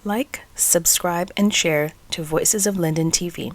Like, subscribe, and share to Voices of Linden TV.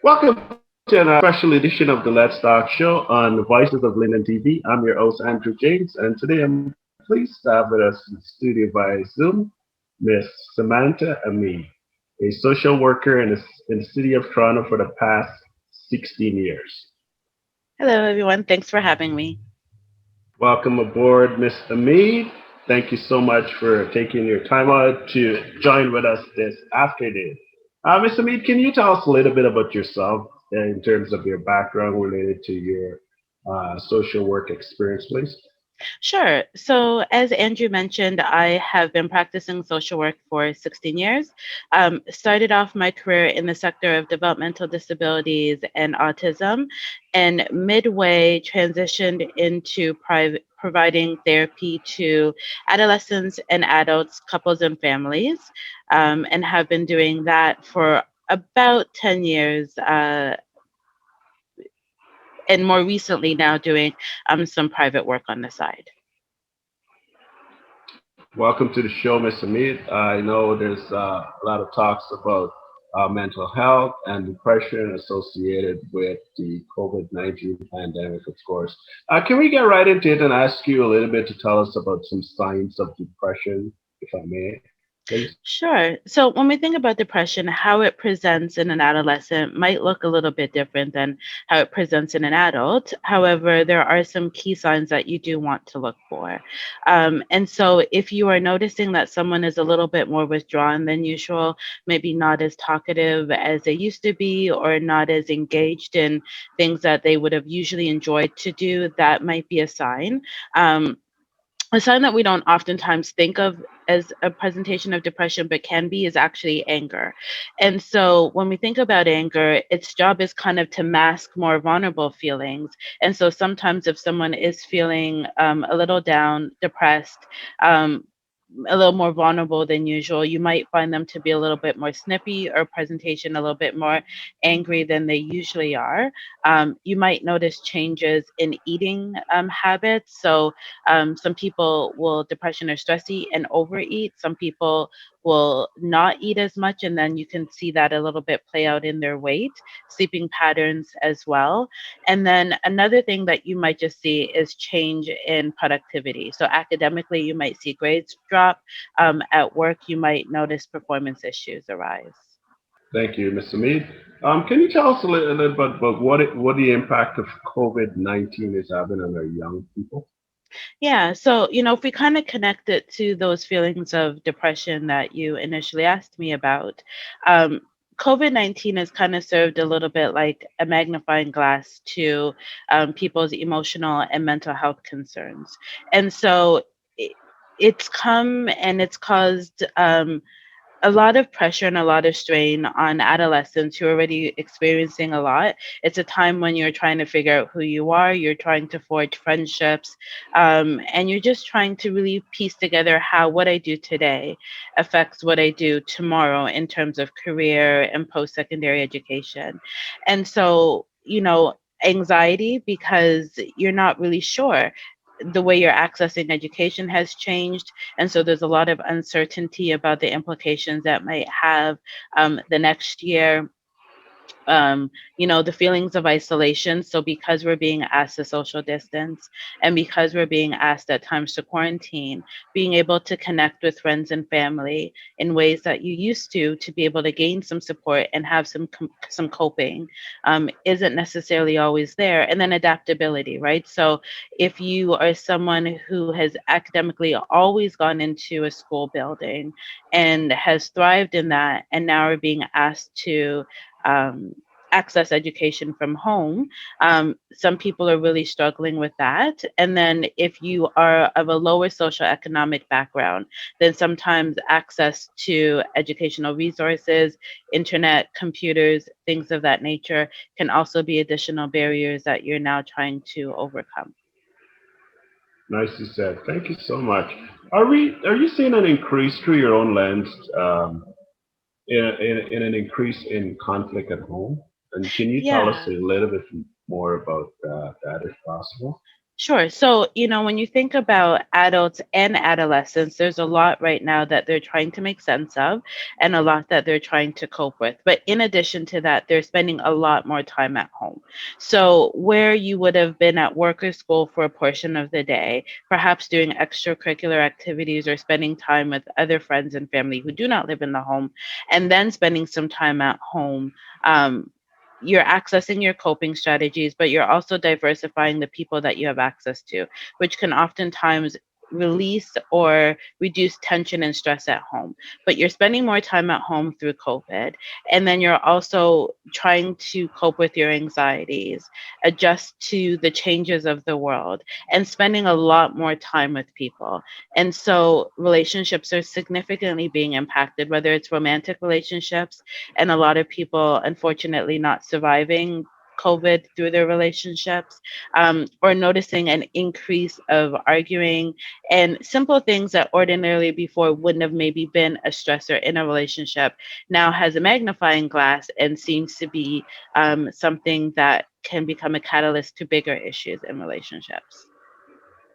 Welcome to a special edition of the Let's Talk Show on Voices of Linden TV. I'm your host, Andrew James, and today I'm pleased to have with us in the studio via Zoom Miss Samantha Amede, a social worker in the city of Toronto for the past 16 years. Hello, everyone. Thanks for having me. Welcome aboard, Miss Amede. Thank you so much for taking your time out to join with us this afternoon. Miss Amede, can you tell us a little bit about yourself in terms of your background related to your social work experience, please? Sure. So, as Andrew mentioned, I have been practicing social work for 16 years. Started off my career in the sector of developmental disabilities and autism, and midway transitioned into providing therapy to adolescents and adults, couples, and families, and have been doing that for about 10 years. And more recently now doing some private work on the side. Welcome to the show, Miss Amede. I know there's a lot of talks about mental health and depression associated with the COVID-19 pandemic, of course. Can we get right into it and ask you a little bit to tell us about some signs of depression, if I may, please? Sure. So when we think about depression, how it presents in an adolescent might look a little bit different than how it presents in an adult. However, there are some key signs that you do want to look for. And so if you are noticing that someone is a little bit more withdrawn than usual, maybe not as talkative as they used to be, or not as engaged in things that they would have usually enjoyed to do, that might be a sign. A sign that we don't oftentimes think of as a presentation of depression, but can be, is actually anger. And so when we think about anger, its job is kind of to mask more vulnerable feelings. And so sometimes if someone is feeling a little down, depressed, a little more vulnerable than usual, you might find them to be a little bit more snippy, or presentation a little bit more angry than they usually are. You might notice changes in eating habits. So some people will depression or stress eat and overeat. Some people will not eat as much, and then you can see that a little bit play out in their weight, sleeping patterns as well. And then another thing that you might just see is change in productivity. So academically, you might see grades drop. At work, you might notice performance issues arise. Thank you, Mr. Mead. Can you tell us a little bit about what the impact of COVID-19 is having on our young people? Yeah, so if we kind of connect it to those feelings of depression that you initially asked me about, um, COVID-19 has kind of served a little bit like a magnifying glass to people's emotional and mental health concerns. And so it, it's come and it's caused a lot of pressure and a lot of strain on adolescents who are already experiencing a lot. It's a time when you're trying to figure out who you are, you're trying to forge friendships, and you're just trying to really piece together how what I do today affects what I do tomorrow in terms of career and post secondary education. And so, anxiety because you're not really sure. The way you're accessing education has changed. And so there's a lot of uncertainty about the implications that might have the next year. The feelings of isolation. So because we're being asked to social distance, and because we're being asked at times to quarantine, being able to connect with friends and family in ways that you used to be able to gain some support and have some coping, isn't necessarily always there. And then adaptability, right? So if you are someone who has academically always gone into a school building and has thrived in that, and now are being asked to um, access education from home. Some people are really struggling with that. And then if you are of a lower socioeconomic background, then sometimes access to educational resources, internet, computers, things of that nature can also be additional barriers that you're now trying to overcome. Nicely said. Thank you so much. Are you seeing an increase through your own lens in an increase in conflict at home? And can you tell us Yeah. a little bit more about that, if possible? Sure. So, when you think about adults and adolescents, there's a lot right now that they're trying to make sense of and a lot that they're trying to cope with. But in addition to that, they're spending a lot more time at home. So, where you would have been at work or school for a portion of the day, perhaps doing extracurricular activities or spending time with other friends and family who do not live in the home, and then spending some time at home. Um, you're accessing your coping strategies, but you're also diversifying the people that you have access to, which can oftentimes release or reduce tension and stress at home. But you're spending more time at home through COVID. And then you're also trying to cope with your anxieties, adjust to the changes of the world, and spending a lot more time with people. And so relationships are significantly being impacted, whether it's romantic relationships, and a lot of people unfortunately not surviving COVID through their relationships, or noticing an increase of arguing and simple things that ordinarily before wouldn't have maybe been a stressor in a relationship now has a magnifying glass and seems to be something that can become a catalyst to bigger issues in relationships.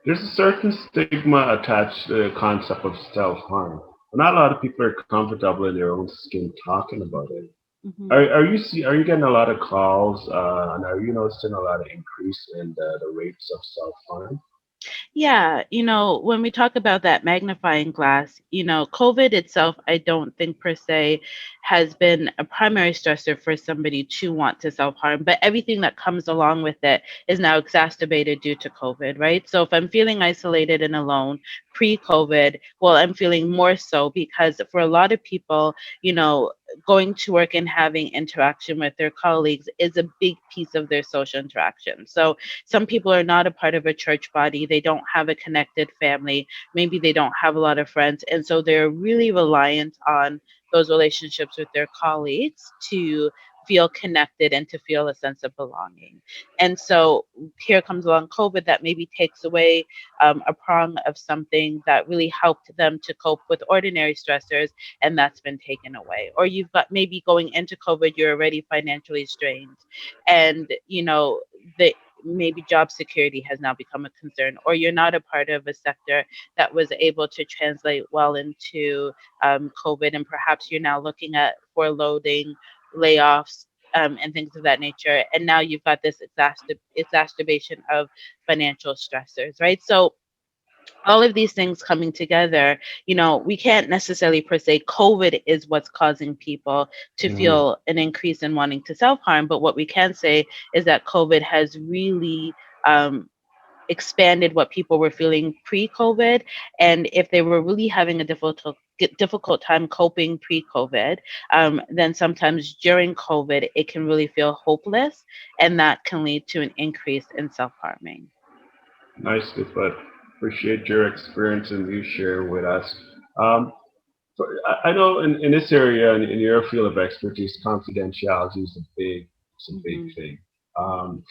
There's a certain stigma attached to the concept of self-harm. Not a lot of people are comfortable in their own skin talking about it. Mhm. Are you getting a lot of calls, and are you noticing a lot of increase in the rates of self-harm? Yeah, when we talk about that magnifying glass, COVID itself, I don't think per se has been a primary stressor for somebody to want to self harm, but everything that comes along with it is now exacerbated due to COVID, right? So if I'm feeling isolated and alone pre COVID, well, I'm feeling more so because for a lot of people, going to work and having interaction with their colleagues is a big piece of their social interaction. So some people are not a part of a church body. They don't have a connected family. Maybe they don't have a lot of friends. And so they're really reliant on those relationships with their colleagues to feel connected and to feel a sense of belonging. And so here comes along COVID that maybe takes away a prong of something that really helped them to cope with ordinary stressors, and that's been taken away. Or you've got maybe going into COVID, you're already financially strained, and the maybe job security has now become a concern, or you're not a part of a sector that was able to translate well into COVID, and perhaps you're now looking at foreloading, layoffs, and things of that nature. And now you've got this exacerbation of financial stressors, right? So all of these things coming together, we can't necessarily per se COVID is what's causing people to Mhm. feel an increase in wanting to self harm. But what we can say is that COVID has really expanded what people were feeling pre COVID. And if they were really having a difficult time coping pre COVID, then sometimes during COVID, it can really feel hopeless. And that can lead to an increase in self harming. Nicely put. Appreciate your experience and you share with us. Um, So I know in this area, in your field of expertise, confidentiality is a big Hmm. thing.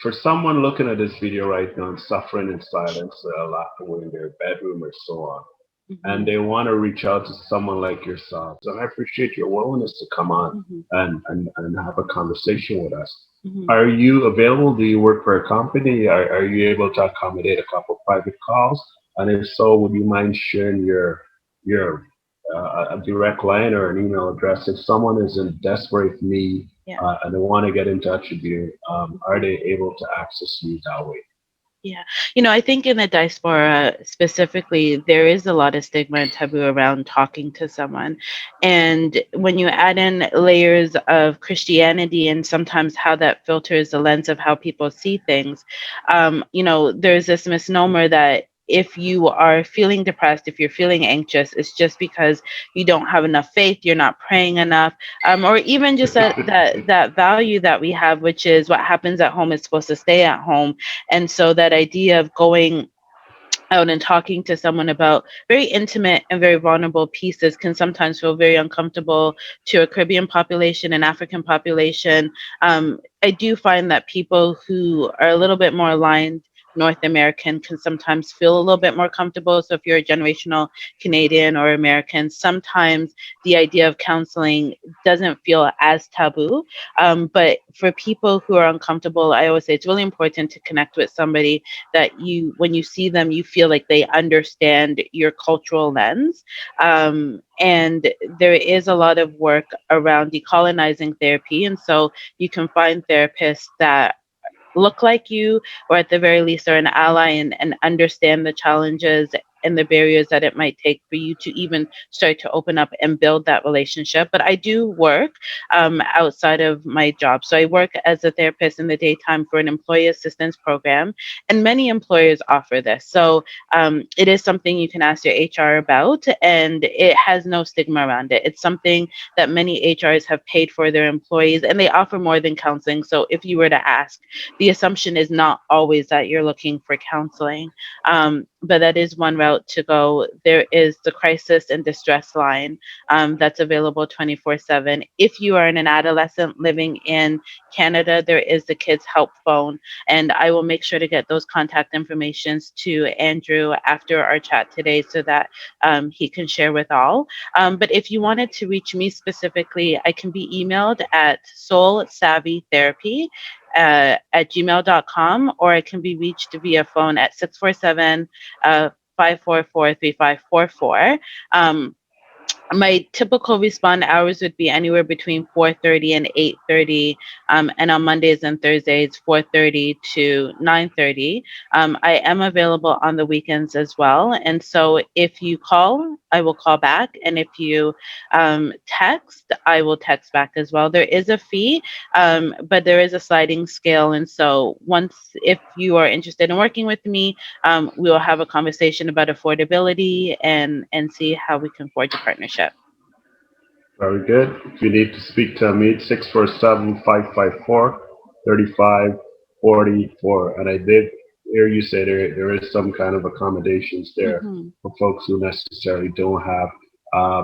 For someone looking at this video right now and suffering in silence, locked away in their bedroom or so on, and Hmm. they want to reach out to someone like yourself. And I appreciate your willingness to come on Hmm. and have a conversation with us. Hmm. Are you available? Do you work for a company? Are you able to accommodate a couple private calls? And if so, would you mind sharing your a direct line or an email address? If someone is in desperate need Yeah. and they want to get in touch with you, are Mhm. they able to access you that way? Yeah. I think in the diaspora specifically, there is a lot of stigma and taboo around talking to someone. And when you add in layers of Christianity and sometimes how that filters the lens of how people see things, there's this misnomer that if you are feeling depressed, if you're feeling anxious, it's just because you don't have enough faith, you're not praying enough, or even just that value that we have, which is what happens at home is supposed to stay at home. And so that idea of going out and talking to someone about very intimate and very vulnerable pieces can sometimes feel very uncomfortable to a Caribbean population and African population. I do find that people who are a little bit more aligned North American can sometimes feel a little bit more comfortable. So if you're a generational Canadian or American, sometimes the idea of counseling doesn't feel as taboo. But for people who are uncomfortable, I always say it's really important to connect with somebody that you, when you see them, you feel like they understand your cultural lens. And there is a lot of work around decolonizing therapy. And so you can find therapists that look like you, or at the very least are an ally, and understand the challenges and the barriers that it might take for you to even start to open up and build that relationship. But I do work outside of my job. So I work as a therapist in the daytime for an employee assistance program, and many employers offer this. So it is something you can ask your HR about, and it has no stigma around it. It's something that many HRs have paid for their employees, and they offer more than counseling. So if you were to ask, the assumption is not always that you're looking for counseling, but that is one route to go. There is the crisis and distress line that's available 24/7. If you are an adolescent living in Canada, there is the Kids Help phone, and I will make sure to get those contact informations to Andrew after our chat today so that he can share with all. But if you wanted to reach me specifically, I can be emailed at soulsavvytherapy at gmail.com, or it can be reached via phone at 647 544 3544. My typical respond hours would be anywhere between 4:30 and 8:30, and on Mondays and Thursdays 4:30 to 9:30. I am available on the weekends as well, and so if you call, I will call back, and if you text, I will text back as well. There is a fee, but there is a sliding scale, and so once, if you are interested in working with me, we will have a conversation about affordability and see how we can forge a partnership. Very good. If you need to speak to Amit, 647-554-3544. And I did hear you say there is some kind of accommodations there Hmm. for folks who necessarily don't have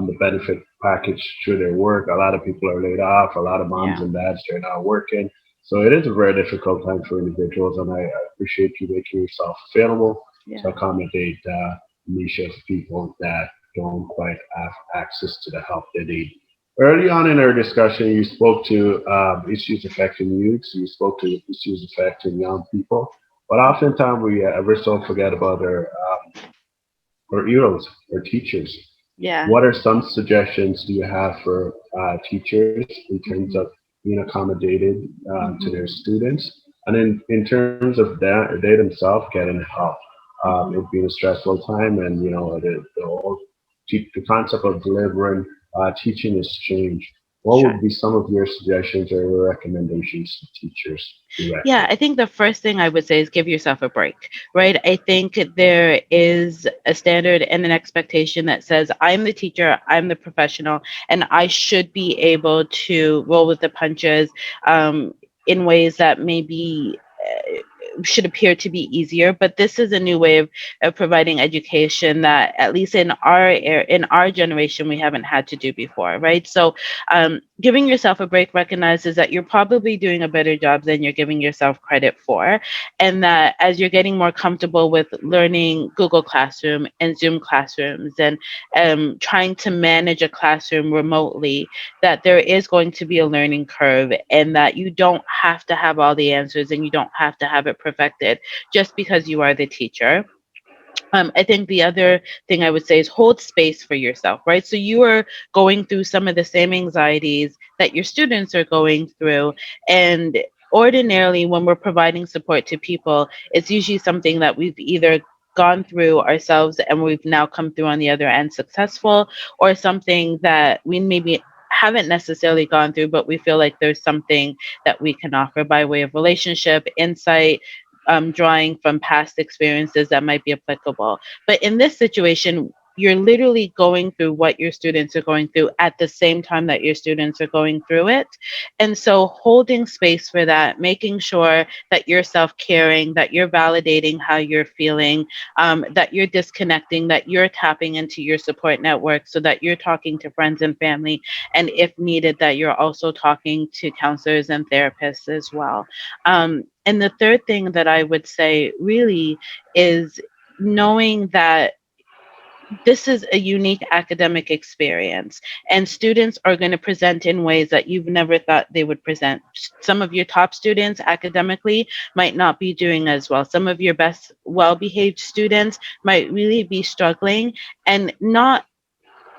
the benefit package through their work. A lot of people are laid off. A lot of moms Yeah, and dads, they're not working. So it is a very difficult time for individuals. And I appreciate you making yourself available yeah. to accommodate niche of people that don't quite have access to the help they need. Early on in our discussion, you spoke to issues affecting youth. You spoke to issues affecting young people. But oftentimes we ever so forget about our heroes, our teachers. Yeah. What are some suggestions do you have for teachers in terms of Hmm. being accommodated to their Hmm. students? And in terms of that, they themselves getting help. It Hmm. being a stressful time, and the whole the concept of delivering teaching has changed. What Sure. would be some of your suggestions or your recommendations to teachers Yeah, directly? I think the first thing I would say is give yourself a break, right? I think there is a standard and an expectation that says, I'm the teacher, I'm the professional, and I should be able to roll with the punches in ways that maybe should appear to be easier. But this is a new way of providing education that, at least in in our generation, we haven't had to do before, right? So giving yourself a break recognizes that you're probably doing a better job than you're giving yourself credit for, and that as you're getting more comfortable with learning Google Classroom and Zoom classrooms, and trying to manage a classroom remotely, that there is going to be a learning curve, and that you don't have to have all the answers and you don't have to have it perfected just because you are the teacher. I think the other thing I would say is hold space for yourself, right? So you are going through some of the same anxieties that your students are going through. And ordinarily, when we're providing support to people, it's usually something that we've either gone through ourselves and we've now come through on the other end successful, or something that we maybe haven't necessarily gone through, but we feel like there's something that we can offer by way of relationship, insight, drawing from past experiences that might be applicable. But in this situation, you're literally going through what your students are going through at the same time that your students are going through it. And so holding space for that, making sure that you're self-caring, that you're validating how you're feeling, that you're disconnecting, that you're tapping into your support network so that you're talking to friends and family, and if needed, that you're also talking to counselors and therapists as well. And the third thing that I would say really is knowing that this is a unique academic experience, and students are going to present in ways that you've never thought they would present. Some of your top students academically might not be doing as well. Some of your best well-behaved students might really be struggling, and not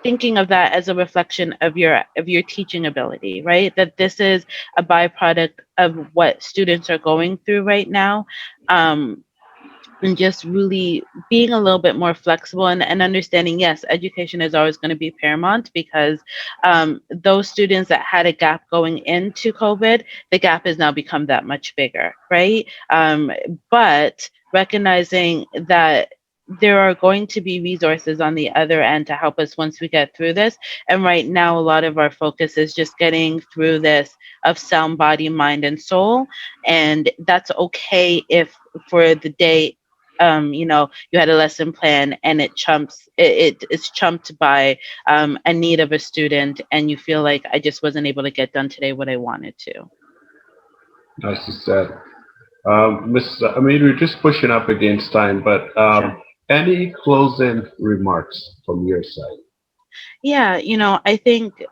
thinking of that as a reflection of your teaching ability, right? That this is a byproduct of what students are going through right now. Um, and just really being a little bit more flexible, and understanding, yes, education is always going to be paramount, because those students that had a gap going into COVID, the gap has now become that much bigger, right? But recognizing that there are going to be resources on the other end to help us once we get through this. And right now, a lot of our focus is just getting through this of sound body, mind, and soul. And that's okay if for the day, you had a lesson plan and it's trumped by a need of a student, and you feel like, I just wasn't able to get done today what I wanted to. Nicely said. Ms. Amede, we're just pushing up against time, but Sure. any closing remarks from your side? Yeah, I think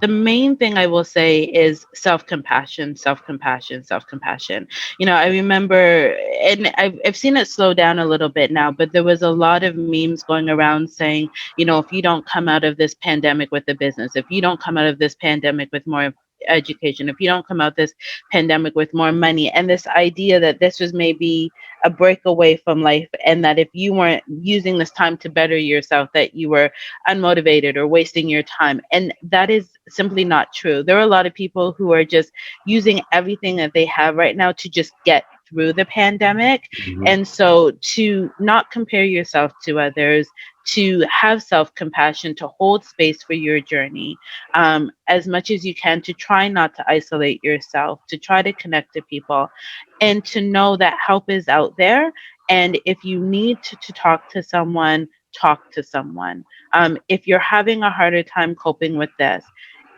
the main thing I will say is self-compassion, self-compassion, self-compassion. I remember, and I've seen it slow down a little bit now, but there was a lot of memes going around saying, if you don't come out of this pandemic with a business, if you don't come out of this pandemic with more education, if you don't come out this pandemic with more money, and this idea that this was maybe a breakaway from life, and that if you weren't using this time to better yourself, that you were unmotivated or wasting your time. And that is simply not true. There are a lot of people who are just using everything that they have right now to just get through the pandemic. Mhm. And so to not compare yourself to others, to have self-compassion, to hold space for your journey, as much as you can, to try not to isolate yourself, to try to connect to people, and to know that help is out there. And if you need to talk to someone, talk to someone. If you're having a harder time coping with this,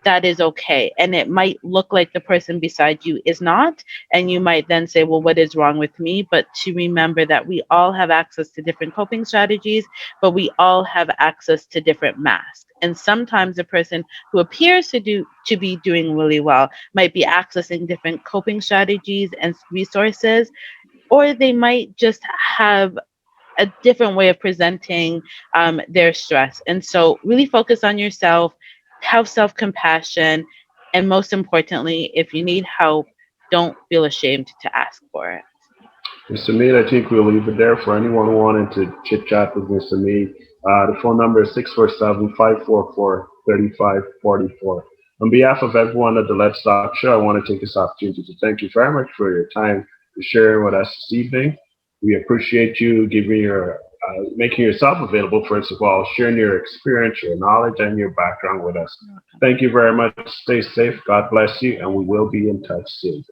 that is okay. And it might look like the person beside you is not. And you might then say, well, what is wrong with me? But to remember that we all have access to different coping strategies, but we all have access to different masks. And sometimes a person who appears to be doing really well might be accessing different coping strategies and resources, or they might just have a different way of presenting their stress. And so really focus on yourself, have self-compassion, and most importantly, if you need help, don't feel ashamed to ask for it. Mr. Mead, I think we'll leave it there. For anyone wanting to chit chat with Mr. Mead, the phone number is 647-544-3544. On behalf of everyone at the Let's Talk Show, I want to take this opportunity to thank you very much for your time to share with us this evening. We appreciate you giving making yourself available, first of all, sharing your experience, your knowledge, and your background with us. Thank you very much. Stay safe. God bless you, and we will be in touch soon.